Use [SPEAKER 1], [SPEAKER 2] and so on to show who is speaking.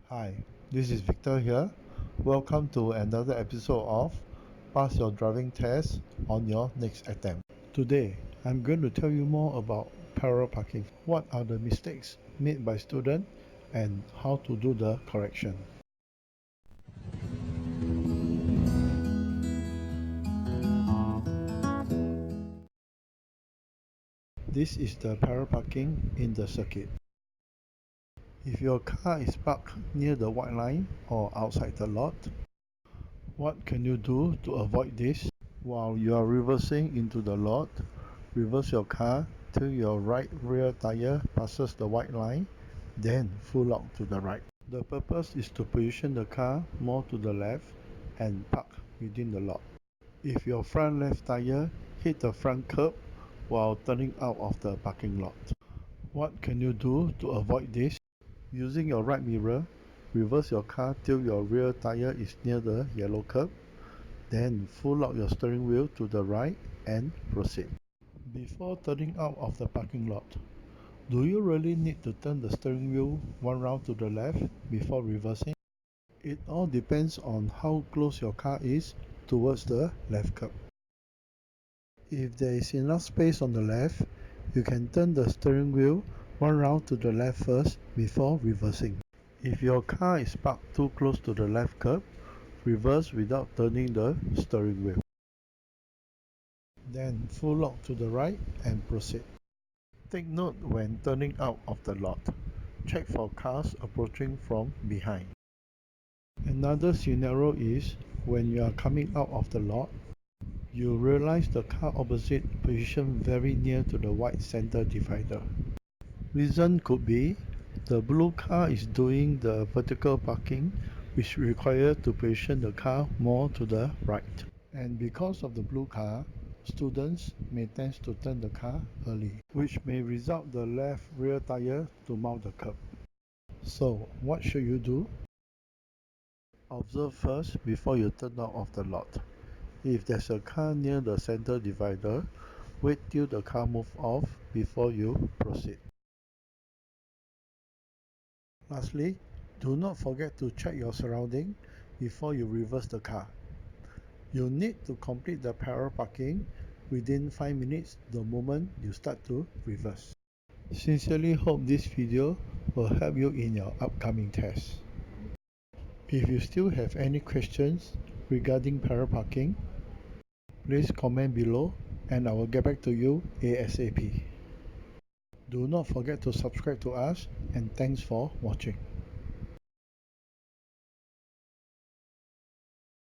[SPEAKER 1] Hi, this is Victor here. Welcome to another episode of Pass Your Driving Test on your next attempt. Today, I'm going to tell you more about parallel parking. What are the mistakes made by students and how to do the correction. This is the parallel parking in the circuit. If your car is parked near the white line or outside the lot, what can you do to avoid this? While you are reversing into the lot, reverse your car till your right rear tire passes the white line, then full out to the right. The purpose is to position the car more to the left and park within the lot. If your front left tire hit the front curb while turning out of the parking lot, what can you do to avoid this? Using your right mirror, reverse your car till your rear tire is near the yellow curb. Then pull out your steering wheel to the right and proceed. Before turning out of the parking lot, do you really need to turn the steering wheel one round to the left before reversing? It all depends on how close your car is towards the left curb. If there is enough space on the left, you can turn the steering wheel one round to the left first before reversing. If your car is parked too close to the left curb, reverse without turning the steering wheel. Then full lock to the right and proceed. Take note when turning out of the lot. Check for cars approaching from behind. Another scenario is when you are coming out of the lot, you realize the car opposite positioned very near to the white center divider. Reason could be the blue car is doing the vertical parking, which requires to position the car more to the right. And because of the blue car, students may tend to turn the car early, which may result the left rear tire to mount the curb. So what should you do? Observe first before you turn out of the lot. If there's a car near the center divider, wait till the car moves off before you proceed. Lastly, do not forget to check your surroundings before you reverse the car. You need to complete the parallel parking within 5 minutes the moment you start to reverse. Sincerely hope this video will help you in your upcoming test. If you still have any questions regarding parallel parking, please comment below and I will get back to you ASAP. Do not forget to subscribe to us and thanks for watching.